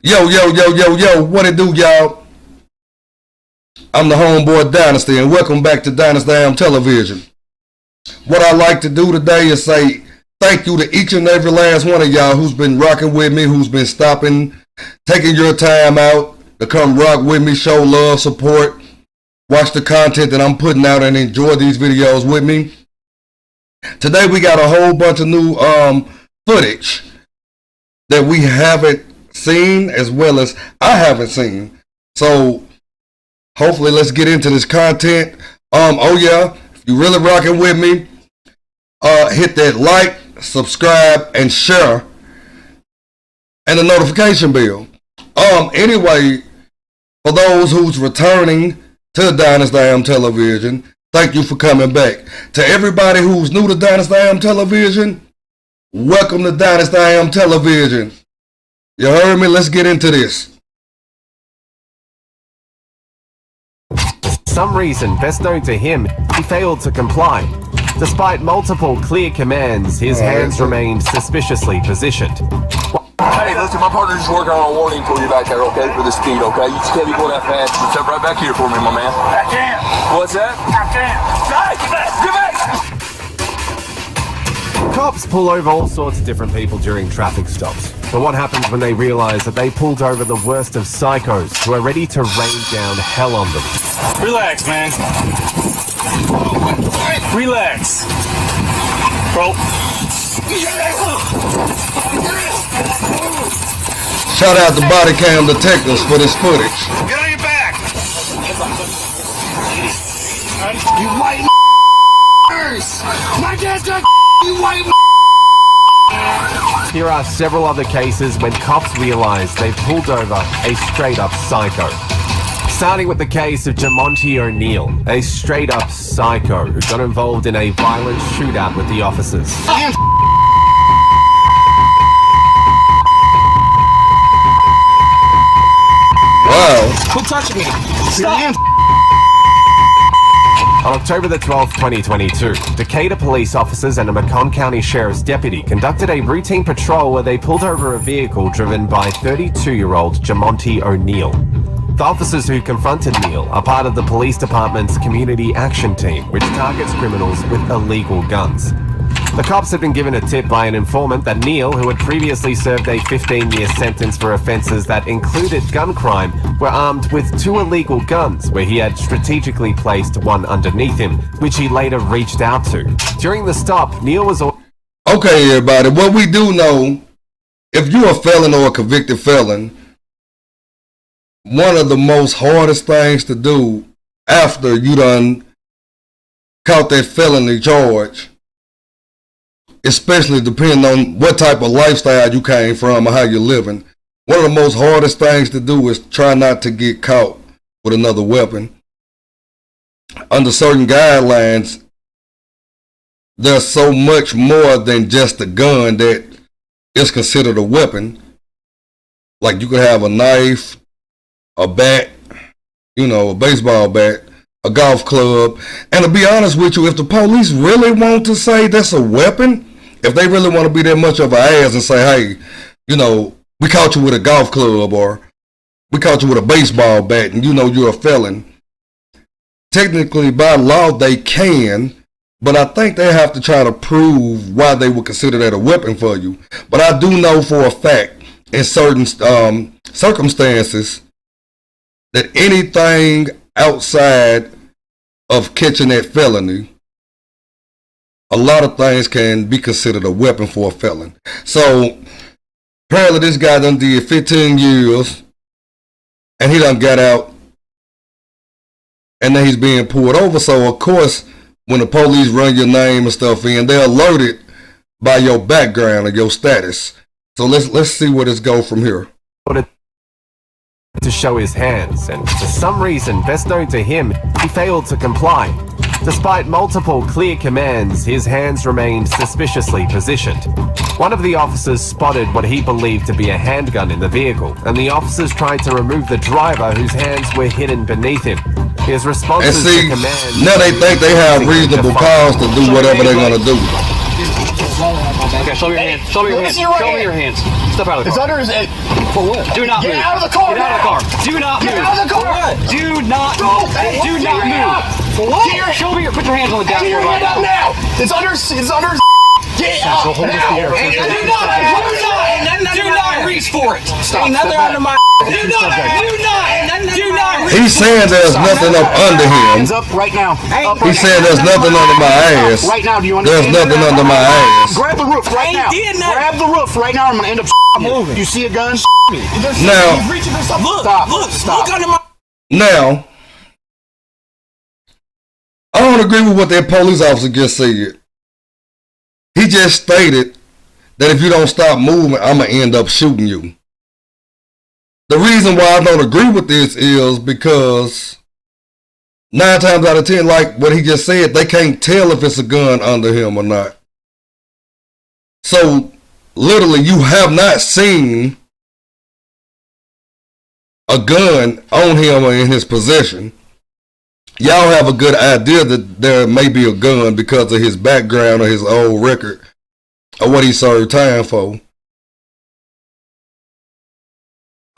Yo, what it do, y'all? I'm the homeboy Dynasty, and welcome back to Dynasty I.A.M. television. What I like to do today is say thank you to each and every last one of y'all who's been rocking with me, who's been stopping, taking your time out to come rock with me, show love, support, watch the content that I'm putting out, and enjoy these videos with me. Today we got a whole bunch of new footage that we haven't seen, as well as I haven't seen. So hopefully let's get into this content. Oh yeah, if you really rocking with me, hit that like, subscribe, and share, and the notification bell. Anyway, for those who's returning to Dynasty I.A.M. television, thank you for coming back. To everybody who's new to Dynasty I.A.M. television, welcome to Dynasty I.A.M. television. You heard me? Let's get into this. For some reason best known to him, he failed to comply. Despite multiple clear commands, his hands remained suspiciously positioned. Hey, listen, my partner's just working on a warning for you back there, okay, for the speed, okay? You just can't be going that fast. Just step right back here for me, my man. I can't. What's that? I can't. Hey, get back! Get back! Cops pull over all sorts of different people during traffic stops. But what happens when they realize that they pulled over the worst of psychos who are ready to rain down hell on them? Relax, man. Relax. Bro. Shout out to body cam detectives for this footage. Get on your back. You white my dad's got you white. Here are several other cases when cops realize they've pulled over a straight-up psycho. Starting with the case of Jamonte O'Neal, a straight-up psycho who got involved in a violent shootout with the officers. Wow. Quit touching me. Stop. On October the 12th, 2022, Decatur police officers and a Macomb County Sheriff's deputy conducted a routine patrol where they pulled over a vehicle driven by 32-year-old Jamonte O'Neal. The officers who confronted Neal are part of the police department's community action team, which targets criminals with illegal guns. The cops had been given a tip by an informant that Neal, who had previously served a 15-year sentence for offences that included gun crime, were armed with 2 illegal guns, where he had strategically placed one underneath him, which he later reached out to. During the stop, Neal was... Okay, everybody, what we do know, if you're a felon or a convicted felon, one of the most hardest things to do after you done caught that felony charge, especially depending on what type of lifestyle you came from or how you're living, one of the most hardest things to do is try not to get caught with another weapon. Under certain guidelines, there's so much more than just a gun that is considered a weapon. Like you could have a knife, a bat, a baseball bat, a golf club. And to be honest with you, if the police really want to say that's a weapon, if they really want to be that much of an ass and say, hey, we caught you with a golf club or we caught you with a baseball bat and you're a felon, technically by law they can, but I think they have to try to prove why they would consider that a weapon for you. But I do know for a fact in certain circumstances that anything outside of catching that felony, a lot of things can be considered a weapon for a felon. So apparently this guy done did 15 years and he done got out and then he's being pulled over. So of course, when the police run your name and stuff in, they're alerted by your background and your status. So let's see where this goes from here. To show his hands, and for some reason best known to him, he failed to comply. Despite multiple clear commands, his hands remained suspiciously positioned. One of the officers spotted what he believed to be a handgun in the vehicle, and the officers tried to remove the driver whose hands were hidden beneath him. His responses to commands... Now they think they have reasonable cause to do whatever they're going to do. Okay, show me your hands. Show me your hands. Show me your hands. Step out of the car. It's under his. For what? Do not move. Get out of the car. Get out of the car. Do not move. Get out of the car. Do not move. Do not move. For what? Show me your. Put your hands on the Get your dashboard hand right up now. now. It's under. It's under. Get out now. Do not reach for it. Stop. Nothing under my. Do not. He's saying there's nothing up under him. Hands up right now. He's saying there's nothing under my ass. Right now, do you There's understand? nothing under my ass. Grab the roof right now. Grab the roof right now. I'm gonna end up moving. You see a gun? Now, Stop. Look under my. now, I don't agree with what that police officer just said. He just stated that if you don't stop moving, I'm going to end up shooting you. The reason why I don't agree with this is because 9 times out of 10, like what he just said, they can't tell if it's a gun under him or not. So, literally, you have not seen a gun on him or in his possession. Y'all have a good idea that there may be a gun because of his background or his old record or what he served time for.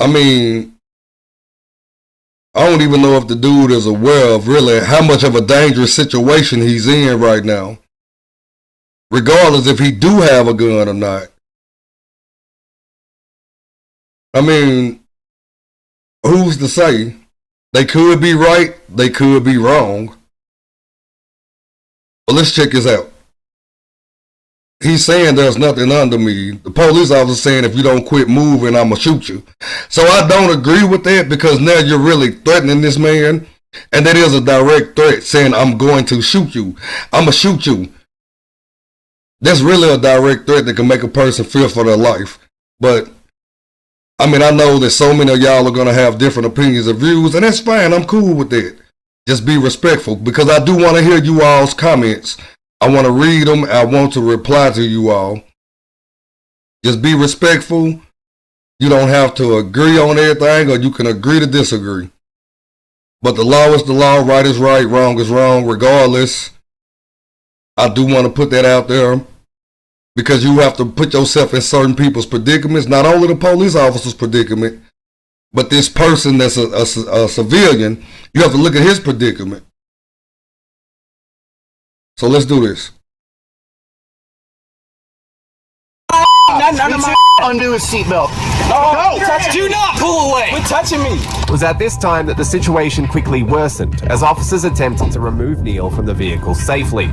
I mean, I don't even know if the dude is aware of really how much of a dangerous situation he's in right now, regardless if he do have a gun or not. I mean, who's to say? They could be right, they could be wrong. But let's check this out. He's saying there's nothing under me. The police officer saying if you don't quit moving, I'ma shoot you. So I don't agree with that because now you're really threatening this man. And that is a direct threat saying I'm going to shoot you. I'ma shoot you. That's really a direct threat that can make a person fear for their life. But I mean, I know that so many of y'all are going to have different opinions or views, and that's fine. I'm cool with that. Just be respectful, because I do want to hear you all's comments. I want to read them. I want to reply to you all. Just be respectful. You don't have to agree on everything, or you can agree to disagree. But the law is the law, right is right, wrong is wrong, regardless. I do want to put that out there. Because you have to put yourself in certain people's predicaments, not only the police officer's predicament, but this person that's a civilian, you have to look at his predicament. So let's do this. Undo his seatbelt. No! Do not pull away! Quit touching me! It was at this time that the situation quickly worsened as officers attempted to remove Neil from the vehicle safely.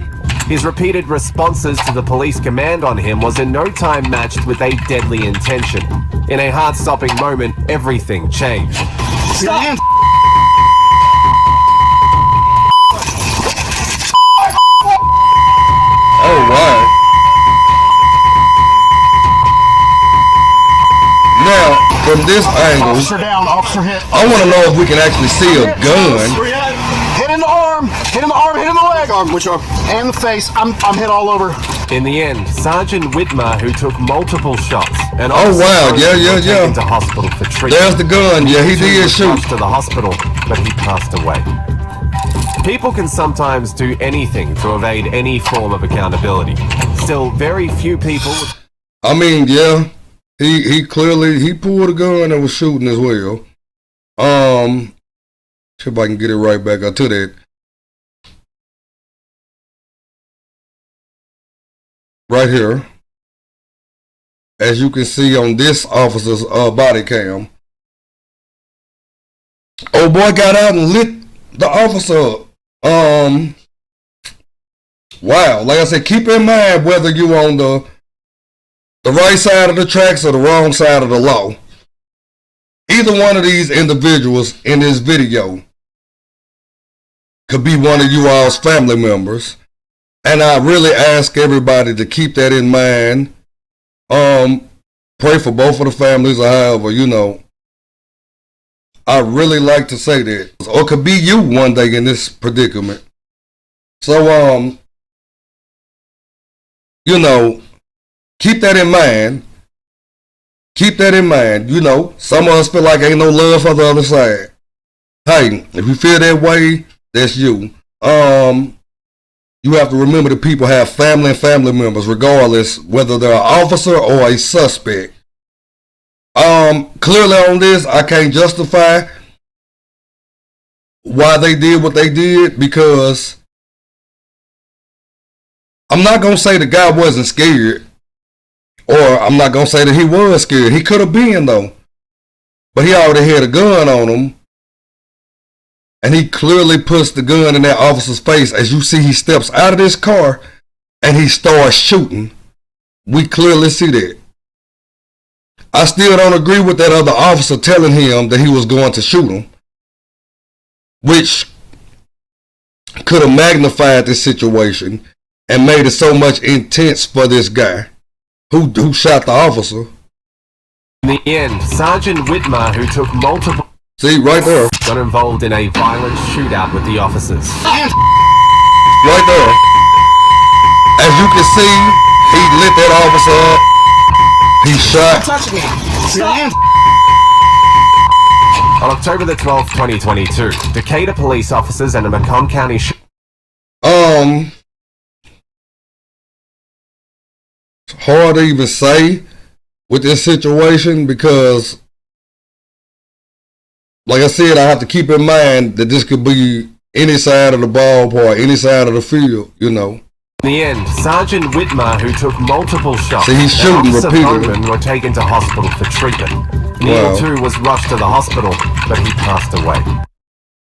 His repeated responses to the police command on him was in no time matched with a deadly intention. In a heart-stopping moment, everything changed. Stop! Oh, wow. Now, from this angle, Officer down, officer hit. I want to know if we can actually see a gun. Hit in the arm, hit in the arm, hit in the leg. Which arm? And the face. I'm hit all over. In the end, Sergeant Whitmer, who took multiple shots, and Oh, wow. Yeah. taken to hospital for treatment. There's the gun. Yeah, he He did was shoot. rushed to the hospital, but he passed away. People can sometimes do anything to evade any form of accountability. Still, very few people. I mean, yeah, he clearly, he pulled a gun and was shooting as well. See if I can get it right back up to that. Right here. As you can see on this officer's body cam. Old boy got out and lit the officer up. Wow. Like I said, keep in mind whether you on the right side of the tracks or the wrong side of the law. Either one of these individuals in this video could be one of you all's family members. And I really ask everybody to keep that in mind. Pray for both of the families or however, you know. I really like to say that. Or it could be you one day in this predicament. So, you know, keep that in mind. Keep that in mind. You know, some of us feel like ain't no love for the other side. Hey, if you feel that way, that's you. You have to remember that people have family and family members, regardless whether they're an officer or a suspect. Clearly on this, I can't justify why they did what they did, because I'm not going to say the guy wasn't scared, or I'm not going to say that he was scared. He could have been, though. But he already had a gun on him. And he clearly puts the gun in that officer's face. As you see, he steps out of this car and he starts shooting. We clearly see that. I still don't agree with that other officer telling him that he was going to shoot him, which could have magnified this situation and made it so much intense for this guy who shot the officer. In the end, Sergeant Whitmer, who took multiple... See, right there. Got involved in a violent shootout with the officers. Right there. As you can see, he lit that officer up. He shot. Touching me. Stop. On October the 12th, 2022, Decatur police officers and a Macomb County... It's hard to even say with this situation, because like I said, I have to keep in mind that this could be any side of the ballpark, any side of the field, you know. In the end, Sergeant Whitmer, who took multiple shots, so he's shooting repeatedly, were taken to hospital for treatment. Neil, too, was rushed to the hospital, but he passed away.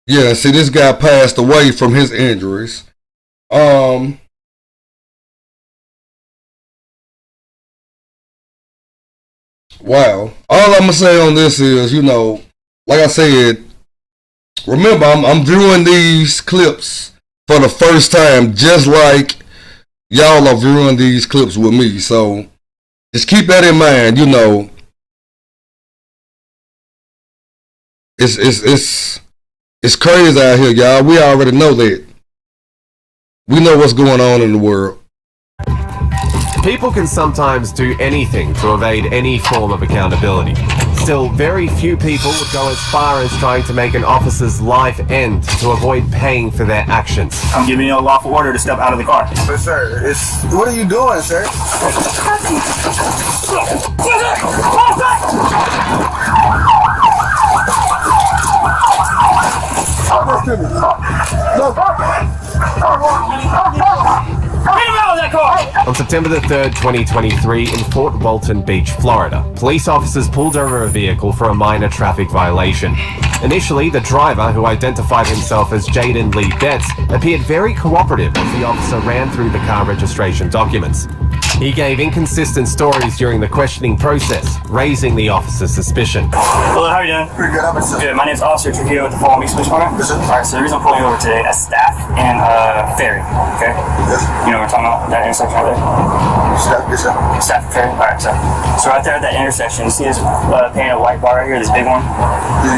Yeah, see, this guy passed away from his injuries. Wow. All I'm gonna say on this is, you know, like I said, remember, I'm viewing these clips for the first time, just like y'all are viewing these clips with me. So just keep that in mind. You know, it's crazy out here, y'all. We already know that. We know what's going on in the world. People can sometimes do anything to evade any form of accountability. Still, very few people would go as far as trying to make an officer's life end to avoid paying for their actions. I'm giving you a lawful order to step out of the car. But sir, what are you doing, sir? On September the 3rd, 2023, in Fort Walton Beach, Florida, police officers pulled over a vehicle for a minor traffic violation. Initially, the driver, who identified himself as Jaden Lee Betts, appeared very cooperative as the officer ran through the car registration documents. He gave inconsistent stories during the questioning process, raising the officer's suspicion. Hello, how are you doing? Pretty good. How about yourself? Good. My name's Officer Trujillo with the Fall Beach Police Department. Yes, sir. All right, so the reason I'm pulling you over today, that's Staff and Ferry, okay? Yes. You know what we're talking about, that intersection right there? Yes, sir. Staff and Ferry? All right, so right there at that intersection, you see this painted white bar right here, this big one?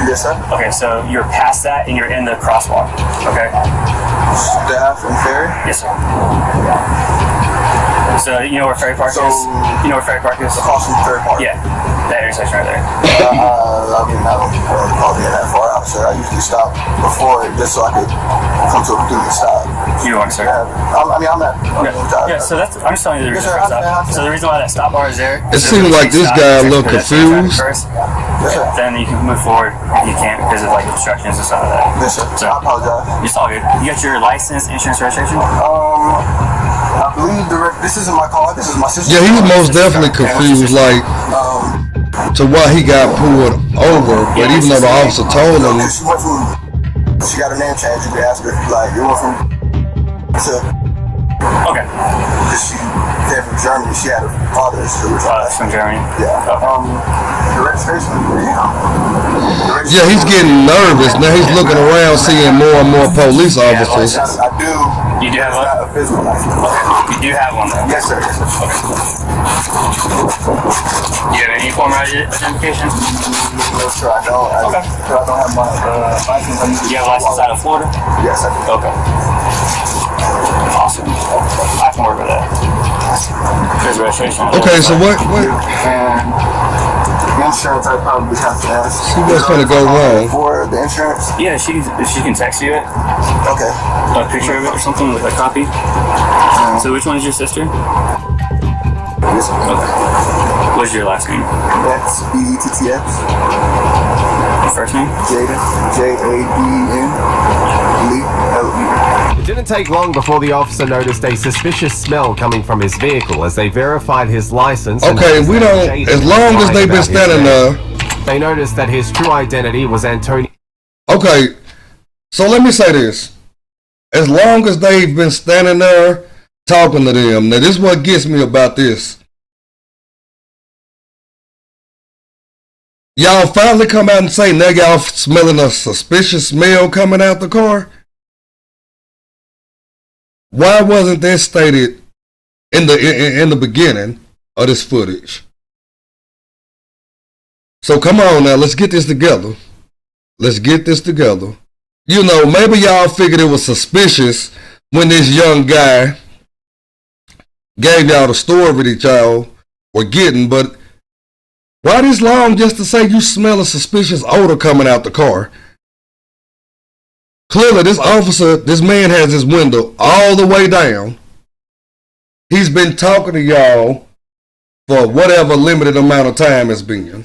Yes, sir. Okay, so you're past that and you're in the crosswalk, okay? Staff and Ferry? Yes, sir. So you know where Ferry Park is? You know where Ferry Park is? Across from Ferry Park? Yeah, that intersection right there. I mean, I don't probably get that far out, sir. I usually stop before it just so I could come to a complete stop. You want to, sir? I'm not. Yeah, so that's, I'm just telling you the reason for the stop. So the reason why that stop bar is there. It seems like this guy a little confused. First, Yes, sir. then you can move forward if you can't because of like obstructions and stuff like that. Yes, sir. So, I apologize. it's all good. You got your license, insurance, registration? I believe this isn't my car. This is my sister's. Yeah, he was most definitely confused, like, to why he got pulled over. But even though the officer told him, She went from. She got her name changed. You can ask her. Like, it went from. Okay. She came from Germany. She had her father's. That's from Germany. Yeah. The registration. yeah, he's getting nervous now. He's looking around, seeing more and more police officers. I do. You do have It's one? not a physical license. Okay. You do have one though? Yes, sir. Yes, sir. Do you have any form of identification? No, sir. I don't. Okay. I don't have my license. Do you have a license out of Florida? Yes, I do. Okay. Awesome. I can work with that. His registration. Okay, so what? And the insurance, I probably have to ask. See what's gonna go wrong. For the insurance? Yeah, she can text you it. Okay. A picture of it or something with a copy. So which one is your sister? This one. Okay. What's your last name? That's B-E-T-T-X. First name? Jaden. J-A-D-E-N. Lee. L-E. It didn't take long before the officer noticed a suspicious smell coming from his vehicle as they verified his license. Okay, we don't. As long as they've been standing there. They noticed that his true identity was Antonio. Okay, so let me say this. As long as they've been standing there talking to them, now this is what gets me about this. Y'all finally come out and say, now y'all smelling a suspicious smell coming out the car? Why wasn't that stated in the beginning of this footage? So come on now, let's get this together. Let's get this together. You know, maybe y'all figured it was suspicious when this young guy gave y'all the story that y'all were getting, but why this long just to say you smell a suspicious odor coming out the car? Clearly, this officer, this man has his window all the way down. He's been talking to y'all for whatever limited amount of time it's been.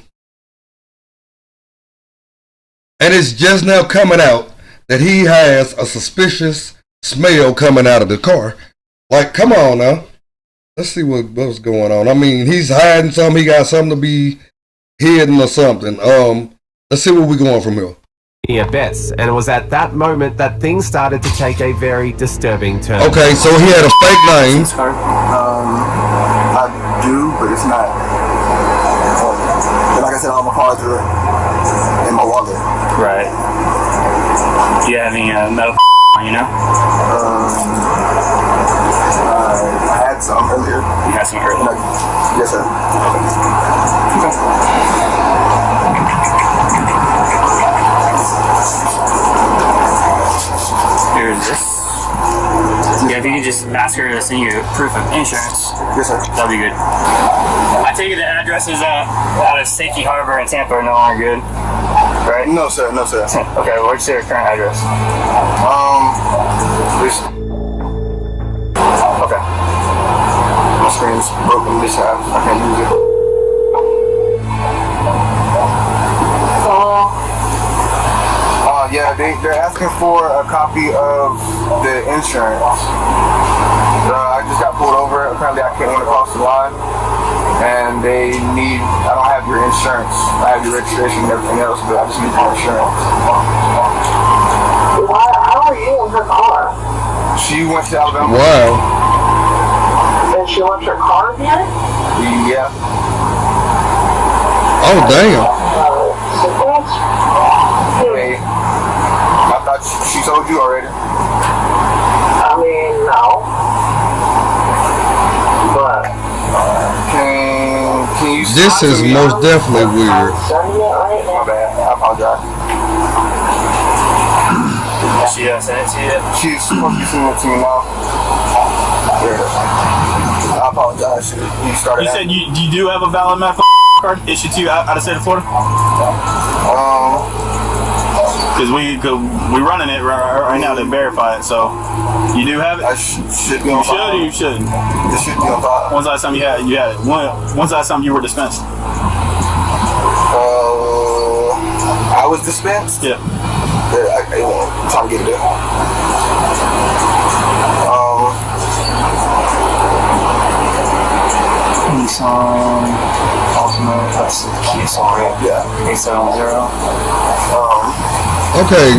And it's just now coming out that he has a suspicious smell coming out of the car. Like, come on now. Let's see what's going on. I mean, he's hiding something. He got something to be hidden or something. Let's see where we're going from here. Bets, and it was at that moment that things started to take a very disturbing turn. Okay, so he had a fake name. I do, but it's not. But like I said, all my cards are in my wallet. Right. Do you have any metal on you know? I had some earlier. You had some earlier? No. Yes, sir. Okay. Here's this. Yeah, if you could just ask her to send you proof of insurance. Yes, sir. That'd be good. I take it the address is out of Safety Harbor in Tampa are no longer good, right? No, sir. No, sir. Okay, what's your current address? Okay. My screen's broken this half. I can't use it. Yeah, they're asking for a copy of the insurance. I just got pulled over. Apparently I went across the line. And they need, I don't have your insurance. I have your registration and everything else, but I just need your insurance. How are you in her car? She went to Alabama. Wow. And she left her car behind? Yeah. Oh, damn. Hey, I thought she told you already. I mean, no. But can you? This is most definitely weird. My bad. I apologize. She sent it to you? She's supposed to be sending it to me now. I apologize. You started. You said you do have a valid medical card issued to you out of state of Florida? Because we running it right now to verify it, so you do have it. I should be on file. You should. It should be on file. When's the last time you had it? When's the last time you were dispensed? I was dispensed. Yeah. I'm trying to get it there. Nissan Altima, that's the Kia Soul, yeah. 870. Okay.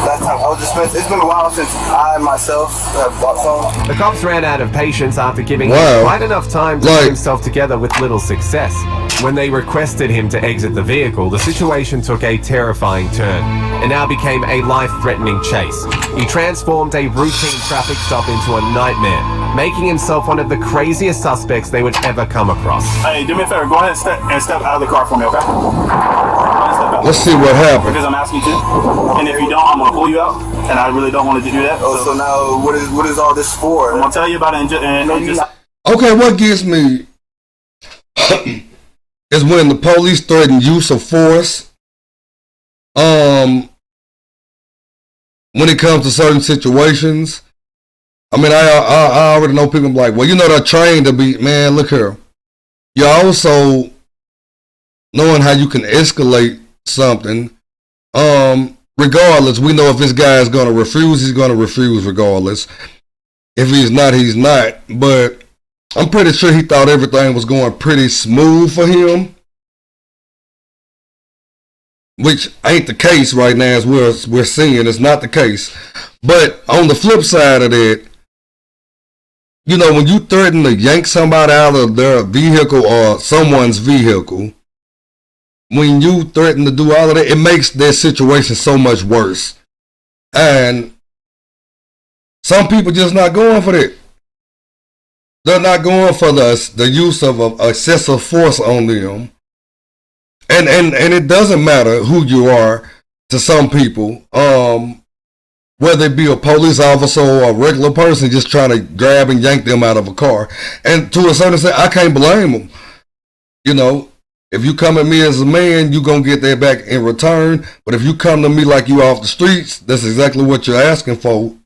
Last time I was dispensed, it's been a while since I myself have bought some. The cops ran out of patience after giving him quite enough time to put himself together with little success. When they requested him to exit the vehicle, the situation took a terrifying turn. It now became a life-threatening chase. He transformed a routine traffic stop into a nightmare, making himself one of the craziest suspects they would ever come across. Hey, do me a favor, go ahead and step out of the car for me, okay? Let's see what happened. Because I'm asking you to. And if you don't, I'm going to pull you out. And I really don't want to do that. So now what is all this for? I'm going to tell you about it and Okay, what gets me is when the police threaten use of force. When it comes to certain situations, I mean, I already know people like, well, you know, they're trained to be, man, look here. You're also knowing how you can escalate something. Regardless, we know if this guy is going to refuse, he's going to refuse regardless. If he's not, he's not. But I'm pretty sure he thought everything was going pretty smooth for him, which ain't the case right now, as we're seeing. It's not the case. But on the flip side of that, you know, when you threaten to yank somebody out of their vehicle or someone's vehicle, when you threaten to do all of that, it makes their situation so much worse. And some people just not going for that. They're not going for the use of excessive force on them. And it doesn't matter who you are to some people. Whether it be a police officer or a regular person just trying to grab and yank them out of a car. And to a certain extent, I can't blame them. You know, if you come at me as a man, you're going to get that back in return. But if you come to me like you off the streets, that's exactly what you're asking for.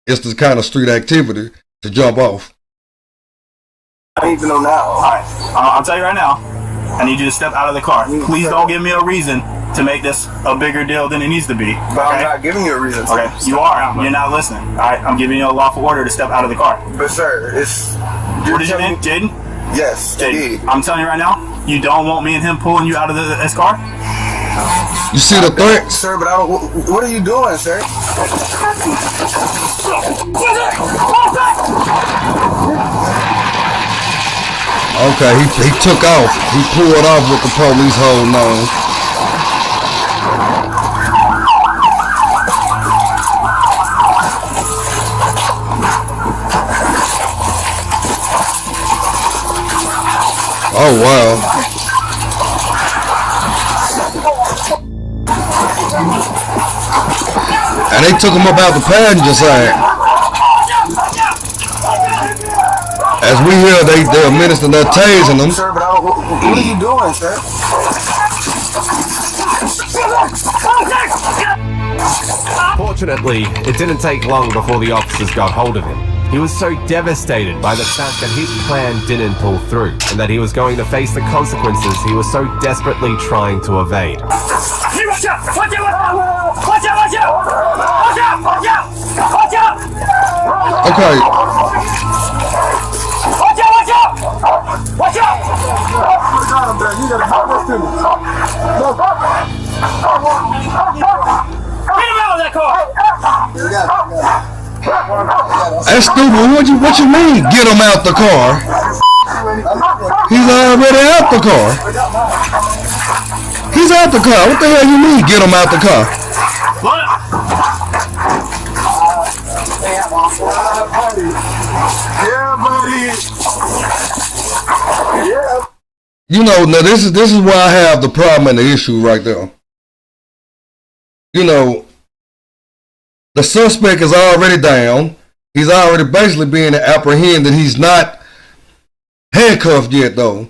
It's the kind of street activity to jump off. I don't even know now. All right, I'll tell you right now. I need you to step out of the car. Please don't give me a reason to make this a bigger deal than it needs to be. But okay? I'm not giving you a reason. Okay, you are. You're not listening. All right, I'm giving you a lawful order to step out of the car. But sir, it's... What is your name, Jaden? Yes, Jaden. I'm telling you right now, you don't want me and him pulling you out of this car? You see the threat? Sir, but I don't... What are you doing, sir? Okay, he took off. He pulled off with the police holding on. Oh, wow. And they took him up out the passenger side. As we hear, they're administering, they're tasing them. Sir, but what are you doing, sir? Fortunately, it didn't take long before the officers got hold of him. He was so devastated by the fact that his plan didn't pull through and that he was going to face the consequences he was so desperately trying to evade. Watch out! Watch out! Watch out! Watch out! Watch out! Watch out! Watch out! Okay. Watch out! Watch out! Watch out! Get him out of that car! That's stupid. What you mean, get him out the car? He's already out the car. He's out the car. What the hell you mean, get him out the car? What? Yeah, buddy. Yeah. You know, now this is where I have the problem and the issue right there. You know, the suspect is already down. He's already basically being apprehended. He's not handcuffed yet, though.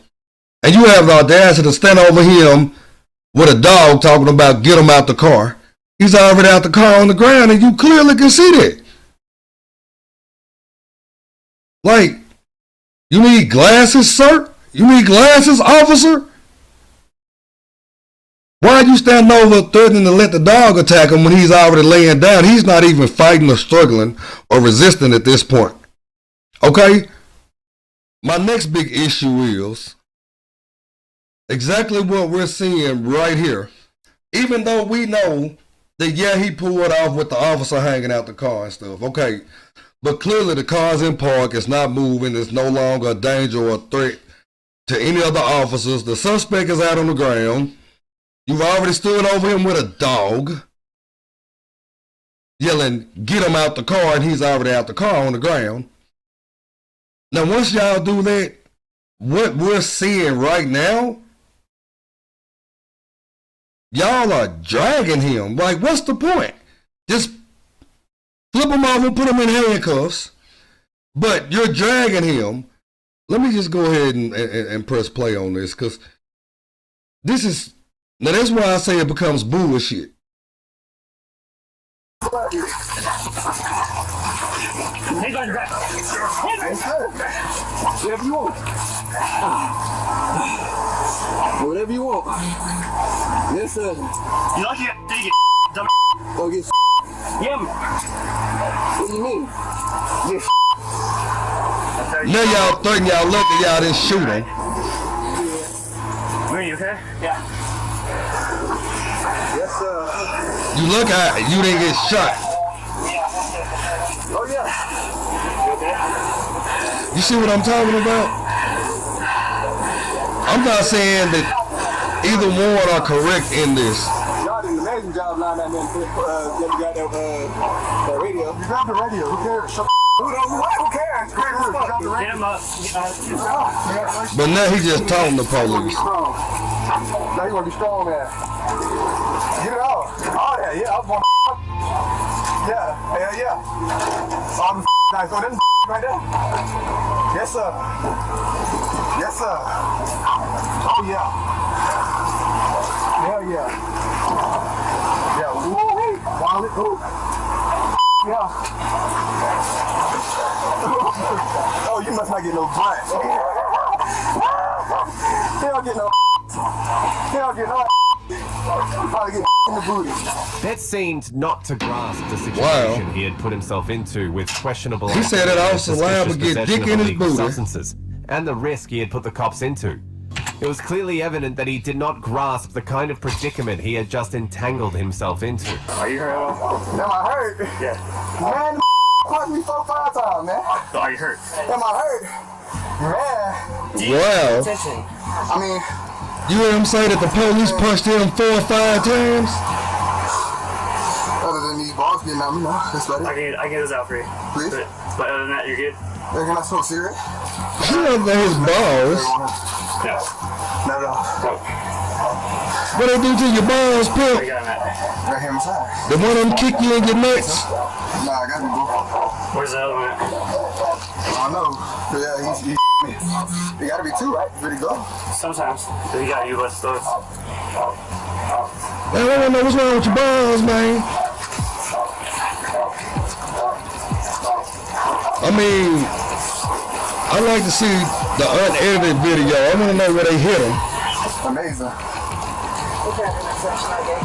And you have the audacity to stand over him with a dog talking about get him out the car. He's already out the car on the ground, and you clearly can see that. Like, you need glasses, sir? You need glasses, officer? Why are you standing over threatening to let the dog attack him when he's already laying down? He's not even fighting or struggling or resisting at this point. Okay? My next big issue is exactly what we're seeing right here. Even though we know that, yeah, he pulled off with the officer hanging out the car and stuff. Okay. But clearly the car's in park. It's not moving. It's no longer a danger or a threat to any other officers. The suspect is out on the ground. You've already stood over him with a dog, yelling, get him out the car, and he's already out the car on the ground. Now, once y'all do that, what we're seeing right now, y'all are dragging him. Like, what's the point? Just flip him off and put him in handcuffs, but you're dragging him let me just go ahead and press play on this, because this is, now that's why I say it becomes bullshit. Whatever you want. Whatever you want. Yes, sir. You like it? Take it, dumb. Go get Yeah. What do you mean? Get Now y'all threaten y'all lucky y'all didn't shoot him. Are you okay? Yeah. Yes, sir. You look at it, you didn't get shot. Oh, yeah. You see what I'm talking about? I'm not saying that either one are correct in this. Y'all did an amazing job lining that man. You got that radio. You got the radio. Who cares? Who cares? But now he just talking to police. Now you want to be strong, man. Get it off. Oh, yeah, yeah. I was born. Yeah. All the nice. Oh, them right there. Yes, sir. Yes, sir. Oh, yeah. Hell yeah. Yeah. Woo-wee. Wallet. Ooh. Yeah. Oh, you must not get no grunt. He don't get no. He don't get no. Probably get in the booty. That seemed not to grasp the situation he had put himself into with questionable. He said it also liable to get dick in his booty. Substances and the risk he had put the cops into. It was clearly evident that he did not grasp the kind of predicament he had just entangled himself into. Are you hurt at all? Am I hurt? Yeah. Man, punched me 4-5 times, man. Are you hurt? Am I hurt? Man. Wow. I mean, You hear him say that the police punched him 4 or 5 times? other than these balls getting out, that's better. I get this out for you. Please? But other than that, you're good? Can I smoke a cigarette? He looked at his balls. No. Not at all. What they do to your balls, I pimp? got him at. Right here inside. The one of them kick you in your nuts? Nah, I got him, bro. Where's the other one at? I don't know. Yeah, he's me. There gotta be 2, right? Ready to go? Sometimes. He got you, but still. Man, I don't know what's wrong with your balls, man. I mean, I like to see the unedited video. I want to know where they hit him. Amazing.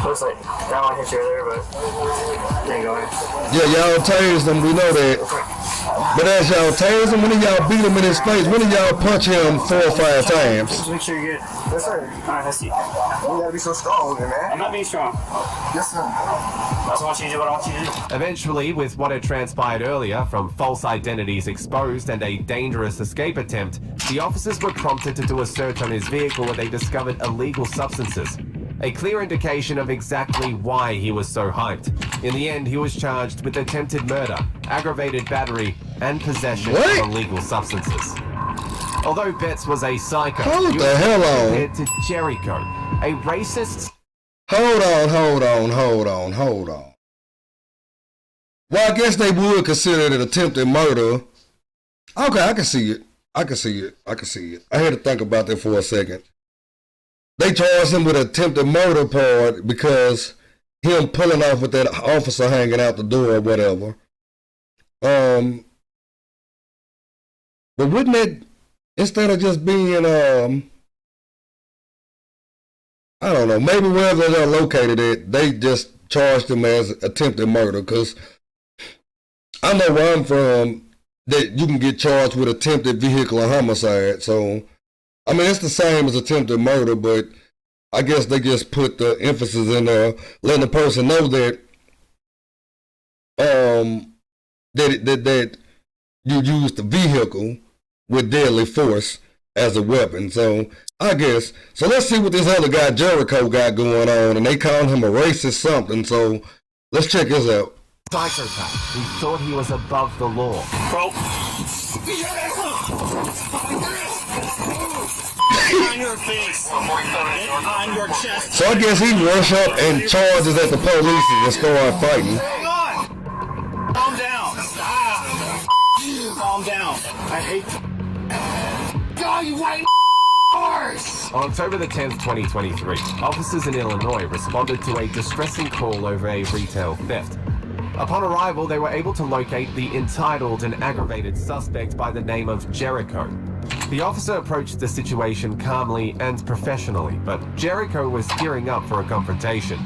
Looks like that one hit you there, but it ain't going. Yeah, y'all tased him, we know that. But as y'all tased him, when did y'all beat him in his face? When did y'all punch him 4 or 5 times? Just make sure you're good. Yes, sir. Alright, let's see. You gotta be so strong with it, man. I'm not being strong. Yes, sir. I just want you to do what I want you to do. Eventually, with what had transpired earlier from false identities exposed and a dangerous escape attempt, the officers were prompted to do a search on his vehicle where they discovered illegal substances. A clear indication of exactly why he was so hyped. In the end, he was charged with attempted murder, aggravated battery, and possession of illegal substances. Although Betts was a psycho, Hold he the was hell on. compared to Jericho, a racist. Hold on. Well, I guess they would consider it attempted murder. Okay, I can see it. I had to think about that for a second. They charged him with attempted murder part because him pulling off with that officer hanging out the door or whatever. But wouldn't it, instead of just being, I don't know, maybe wherever they're located at, they just charged him as attempted murder, because I know where I'm from that you can get charged with attempted vehicular homicide. So, I mean, it's the same as attempted murder, but I guess they just put the emphasis in there, letting the person know that that you used the vehicle with deadly force as a weapon. So I guess, so let's see what this other guy Jericho got going on, and they called him a racist something. So let's check this out. Psychopath who thought he was above the law. Bro. On your face. On your chest. So I guess he rush up and charges at the police and start fighting. Hang on. Calm down. Calm down. I hate all you white whores! On October the 10th, 2023, officers in Illinois responded to a distressing call over a retail theft. Upon arrival, they were able to locate the entitled and aggravated suspect by the name of Jericho. The officer approached the situation calmly and professionally, but Jericho was gearing up for a confrontation.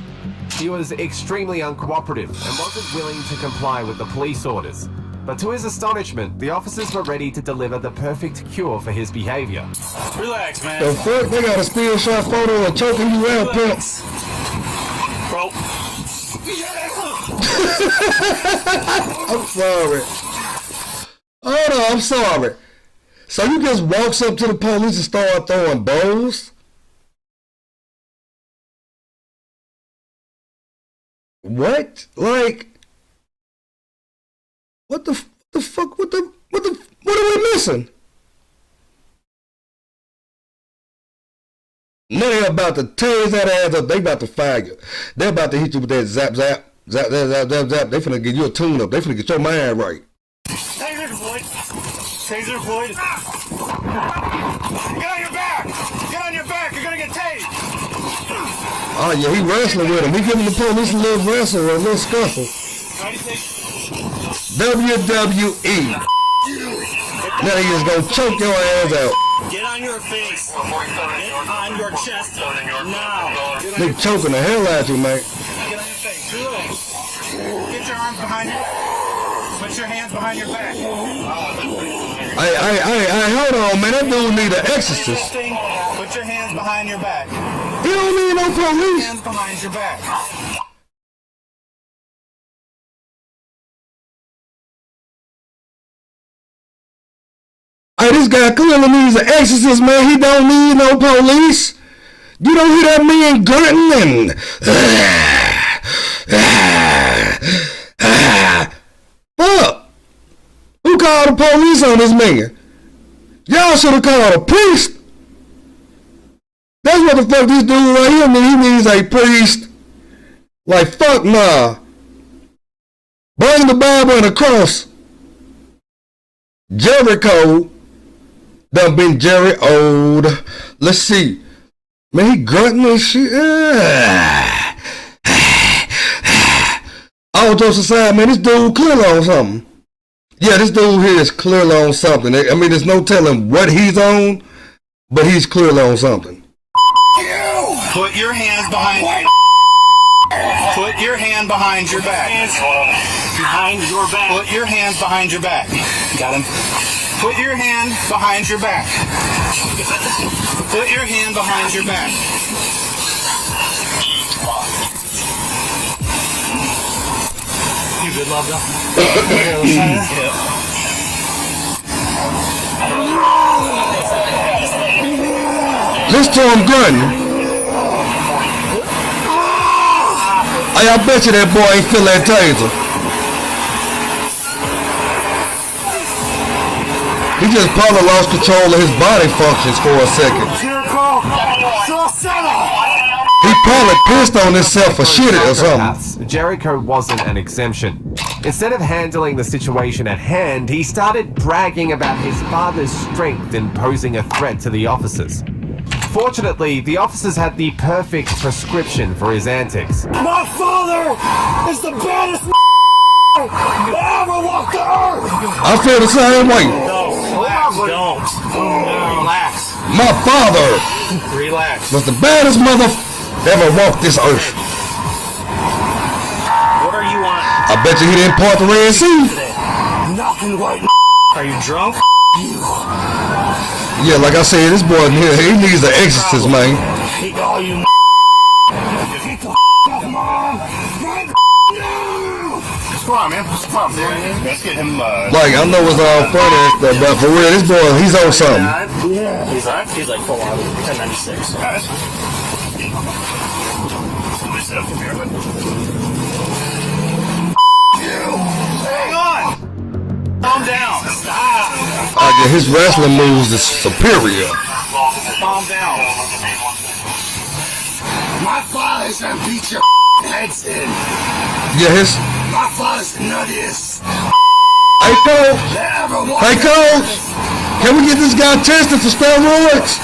He was extremely uncooperative and wasn't willing to comply with the police orders. But to his astonishment, the officers were ready to deliver the perfect cure for his behavior. Relax, man. The fuck? They got a still shot photo of choking you out, pimp. Bro. I'm sorry. Hold on, I'm sorry. So you just walks up to the police and start throwing bows? What? Like, what the fuck? What are we missing? Now they're about to tase that ass up. They about to fire you. They're about to hit you with that zap, zap, zap, zap, zap, zap, zap. They finna get you a tune up. They finna get your mind right. Taser deployed. Taser deployed. Get on your back. Get on your back. You're gonna get tased. Oh yeah, he wrestling with him. He giving the police a little wrestle, a little scuffle. WWE. Now he just gonna choke your ass out. Get on your face. Get on your chest. Now. They choking the hell out you, man. Get on your face. Do it. Get your arms behind you. Put your hands behind your back. Hold on, man. That dude need an exorcist. Put your hands behind your back. He don't need no police. Hands behind your back. Hey, this guy clearly needs an exorcist, man. He don't need no police. You don't hear that man grunting and fuck. Who called the police on this man? Y'all should have called a priest. That's what the fuck this dude right here needs. He needs a priest. Like, fuck nah. Bring the Bible and the cross. Jericho done been Jerry old. Let's see. Man, he grunting and shit. All jokes aside, man, this dude clearly on something. Yeah, this dude here is clearly on something. I mean, there's no telling what he's on, but he's clearly on something. Put your hands behind. Put your hand behind your back. Behind your back. Put your hands behind your back. Got him. Put your hand behind your back. Put your hand behind your back. You good, love, though? Listen to him grunting. Hey, I bet you that boy ain't feel that taser. He just probably lost control of his body functions for a second. He probably pissed on himself or shit or something. Jericho wasn't an exemption. Instead of handling the situation at hand, he started bragging about his father's strength in posing a threat to the officers. Fortunately, the officers had the perfect prescription for his antics. My father is the baddest that ever walked the earth! I feel the same way. No, relax, don't. Relax. My father Relax. was the baddest mother ever walked this earth. What are you on? I bet you he didn't part the Red Sea. Nothing like Are you drunk? Yeah, like I said, this boy here, he needs an exorcist, man. hate all you get the off, Mom! Right now! Come on, man. Come on, man. Let's get him, Like, I know it's all funny and stuff, but for real, this boy, he's on something. Yeah. He's like full on 1096. Guys. Let me sit up from here, but... Hang on! Calm down. Stop. Yeah, his wrestling moves is superior. Calm down. My father's gonna beat your heads in. Yeah, his... My father's the nuttiest Hey, Cole. that ever walked Hey, Cole. Can we get this guy tested for steroids?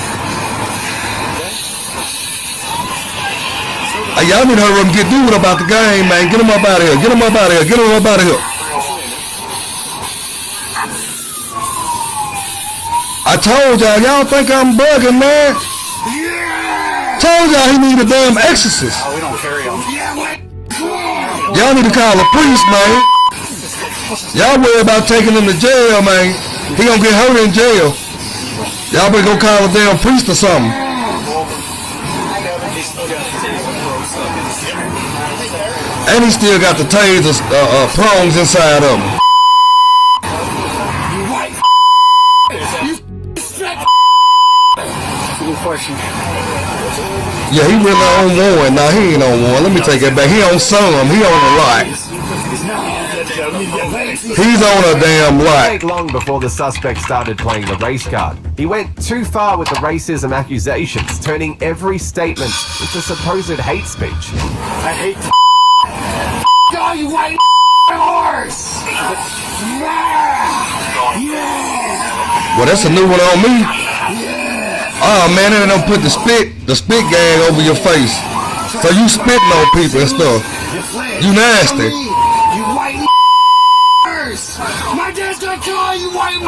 Hey, y'all need to hurry up and get through about the game, man. Get him up out of here. Get him up out of here. Get him up out of here. I told y'all think I'm bugging, man. Told y'all he need a damn exorcist. Oh, we don't carry them. Y'all need to call a priest, man. Y'all worry about taking him to jail, man. He gonna get hurt in jail. Y'all better go call a damn priest or something. And he still got the taser prongs inside of him. Good question. Yeah, he really on one. Nah, he ain't on one. Let me take it back. He on some. He on a lot. He's on a damn lot. It didn't take long before the suspect started playing the race card. He went too far with the racism accusations, turning every statement into supposed hate speech. I hate Go, you white horse! Well, that's a new one on me. Oh man, they don't put the spit gag over your face. So you spitting on people and stuff. You nasty. You white horse! My dad's gonna kill you, white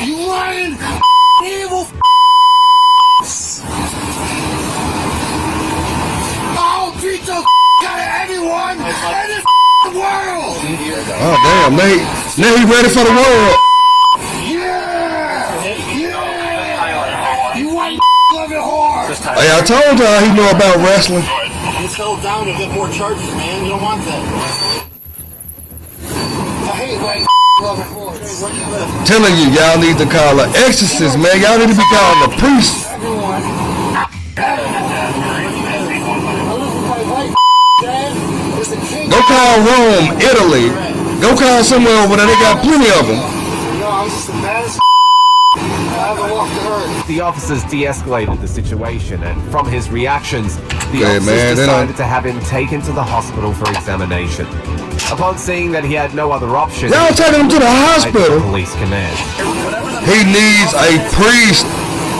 you lying evil I'll beat the out of everyone in this world! Oh damn, now he ready for the world. You white loving whore! Hey, I told y'all he knew about wrestling. He's held down to get more charges, man. You don't want that. I hate white loving whores. Telling you, y'all need to call an exorcist, man. Y'all need to be calling a priest. Go call Rome, Italy. Go call somewhere over there. They got plenty of them. The officers de-escalated the situation, and from his reactions, the Hey, officers man, decided to have him taken to the hospital for examination. Upon seeing that he had no other option, Y'all taking him to the hospital. police command. He needs a priest.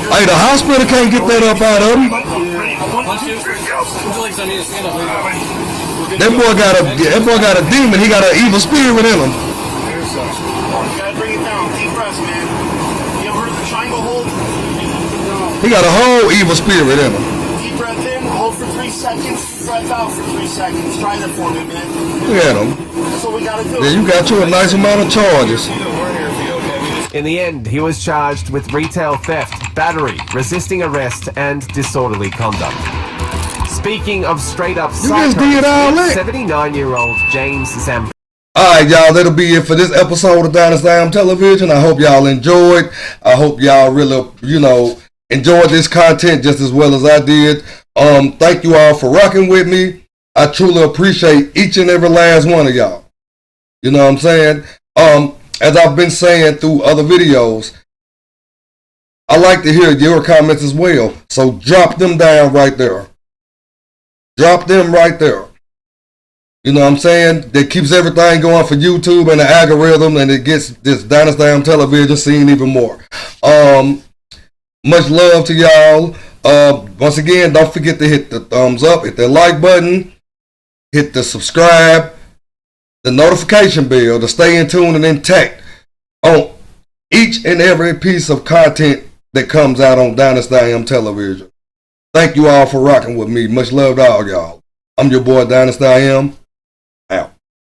Hey, the hospital can't get that up out of him. That boy got a demon. He got an evil spirit in him. You gotta bring it down. Deep breaths, man. You ever heard of the triangle hold? He got a whole evil spirit in him. Deep breath in, hold for 3 seconds, breath out for 3 seconds. Try that for me, man. Look at him. That's what we gotta do. Yeah, you got you a nice amount of charges. In the end, he was charged with retail theft, battery, resisting arrest, and disorderly conduct. Speaking of straight-up just did all that. 79-year-old James Zamp. Alright, y'all, that'll be it for this episode of Dynasty I.A.M. Television. I hope y'all enjoyed. I hope y'all really, enjoyed this content just as well as I did. Thank you all for rocking with me. I truly appreciate each and every last one of y'all. You know what I'm saying? As I've been saying through other videos, I like to hear your comments as well. So drop them down right there. Drop them right there. You know what I'm saying? That keeps everything going for YouTube and the algorithm, and it gets this Dynasty I.A.M. Television seen even more. Much love to y'all. Once again, don't forget to hit the thumbs up, hit the like button, hit the subscribe, the notification bell to stay in tune and intact on each and every piece of content that comes out on Dynasty I.A.M. Television. Thank you all for rocking with me. Much love to all y'all. I'm your boy Dynasty I.A.M.